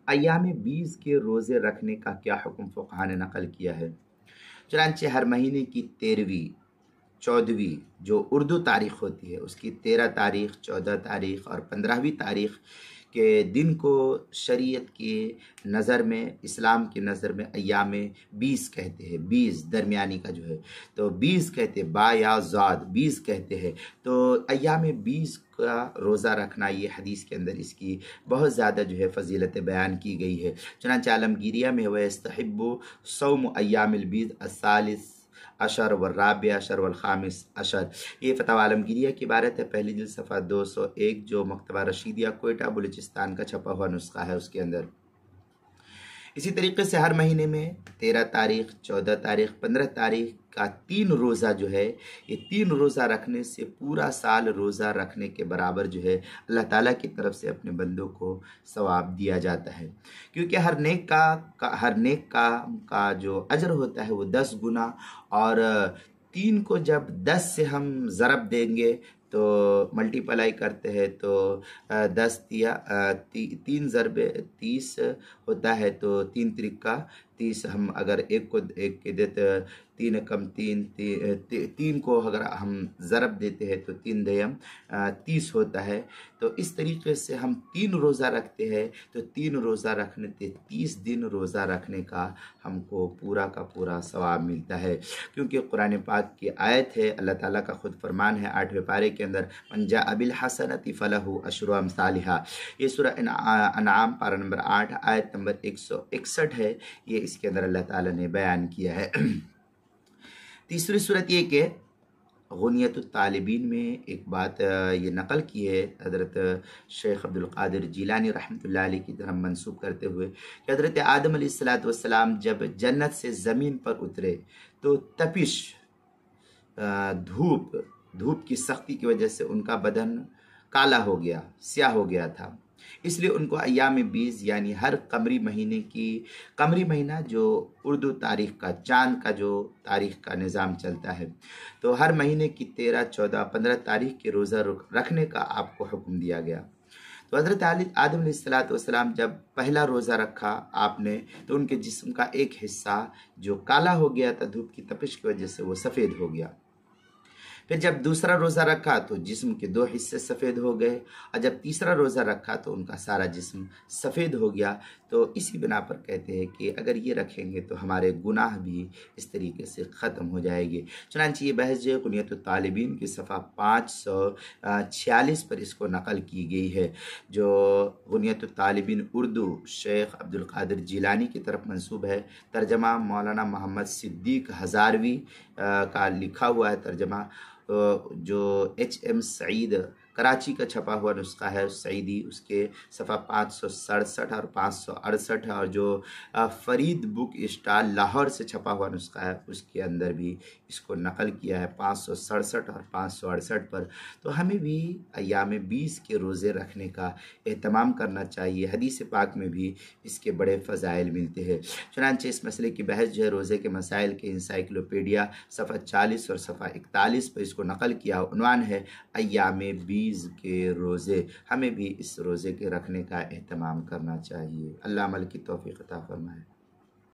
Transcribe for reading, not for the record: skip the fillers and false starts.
ایام بیس کے روزے رکھنے کا کیا حکم فقہا نے نقل کیا ہے؟ چنانچہ ہر مہینے کی 13ویں 14ویں جو اردو تاریخ ہوتی ہے اس کی 13 تاریخ 14 تاریخ اور 15ویں تاریخ کے دن کو شریعت کی نظر میں، اسلام کی نظر میں ایام 20 کہتے ہیں۔ 20 درمیانی کا جو ہے تو 20 کہتے ہیں، با یا زاد 20 کہتے ہیں۔ تو ایام 20 کا روزہ رکھنا، یہ حدیث کے اندر اس کی بہت زیادہ جو ہے فضیلت بیان کی گئی ہے۔ چنانچہ عالمگیریہ میں وَيَسْتَحِبُّ صَوْمُ أَيَّامِ الْبِيضِ الثالث عشر والرابع عشر والخامس عشر، یہ فتاوی عالمگیریہ کی عبارت ہے، پہلی جلد صفحہ 201 جو مکتبہ رشیدیہ کوئٹہ بلوچستان کا چھپا ہوا نسخہ ہے اس کے اندر۔ اسی طریقے سے ہر مہینے میں 13 تاریخ 14 تاریخ 15 تاریخ کا 3 روزہ جو ہے، یہ 3 روزہ رکھنے سے پورا سال روزہ رکھنے کے برابر جو ہے اللہ تعالیٰ کی طرف سے اپنے بندوں کو ثواب دیا جاتا ہے، کیونکہ ہر نیک کام کا جو اجر ہوتا ہے وہ 10 گنا، اور 3 کو جب 10 سے ہم ضرب دیں گے تو ملٹی پلائی کرتے ہیں تو 10 3 ضرب 30 ہوتا ہے، تو 3 ترکا 30، ہم اگر ایک کے دیتے 3 کم 3 کو اگر ہم ضرب دیتے ہیں تو 3 دیم 30 ہوتا ہے۔ تو اس طریقے سے ہم 3 روزہ رکھتے ہیں تو 3 روزہ رکھنے سے 30 دن روزہ رکھنے کا ہم کو پورا کا پورا ثواب ملتا ہے، کیونکہ قرآن پاک کی آیت ہے، اللہ تعالیٰ کا خود فرمان ہے 8ویں پارے کے اندر، من جاء بالحسنۃ فلہ عشر امثالھا، یہ سورہ انعام پارہ نمبر 8 آیت نمبر 161 ہے، یہ اس کے اندر اللہ تعالیٰ نے بیان کیا ہے۔ تیسری صورت یہ کہ غنیت الطالبین میں ایک بات یہ نقل کی ہے حضرت شیخ عبدالقادر جیلانی رحمۃ اللہ علیہ کی طرف منسوب کرتے ہوئے کہ حضرت آدم علیہ السلام جب جنت سے زمین پر اترے تو تپش، دھوپ کی سختی کی وجہ سے ان کا بدن کالا ہو گیا، سیاہ ہو گیا تھا، اس لیے ان کو ایام 20 یعنی ہر قمری مہینہ جو اردو تاریخ کا چاند کا جو تاریخ کا نظام چلتا ہے، تو ہر مہینے کی 13 14 15 تاریخ کے روزہ رکھنے کا آپ کو حکم دیا گیا۔ تو حضرت آدم علیہ السلام جب پہلا روزہ رکھا آپ نے تو ان کے جسم کا ایک حصہ جو کالا ہو گیا تھا دھوپ کی تپش کی وجہ سے وہ سفید ہو گیا، پھر جب دوسرا روزہ رکھا تو جسم کے 2 حصے سفید ہو گئے، اور جب تیسرا روزہ رکھا تو ان کا سارا جسم سفید ہو گیا۔ تو اسی بنا پر کہتے ہیں کہ اگر یہ رکھیں گے تو ہمارے گناہ بھی اس طریقے سے ختم ہو جائے گے۔ چنانچہ یہ بحث جو غنیت الطالبین کی صفحہ 546 پر اس کو نقل کی گئی ہے، جو غنیت الطالبین اردو شیخ عبدالقادر جیلانی کی طرف منسوب ہے، ترجمہ مولانا محمد صدیق ہزاروی کا لکھا ہوا ہے ترجمہ، جو HM سعید کراچی کا چھپا ہوا نسخہ ہے سعیدی، اس کے صفحہ 567 اور 568 ہے، اور جو فرید بک اسٹال لاہور سے چھپا ہوا نسخہ ہے اس کے اندر بھی اس کو نقل کیا ہے 567 اور 568 پر۔ تو ہمیں بھی ایام 20 کے روزے رکھنے کا اہتمام کرنا چاہیے، حدیث پاک میں بھی اس کے بڑے فضائل ملتے ہیں۔ چنانچہ اس مسئلے کی بحث جو ہے روزے کے مسائل کے انسائکلوپیڈیا صفحہ 40 اور صفحہ 41 پر اس کو نقل کیا، عنوان ہے ایام 20 کے روزے، ہمیں بھی اس روزے کے رکھنے کا اہتمام کرنا چاہیے۔ اللہ عمل کی توفیق عطا فرمائے۔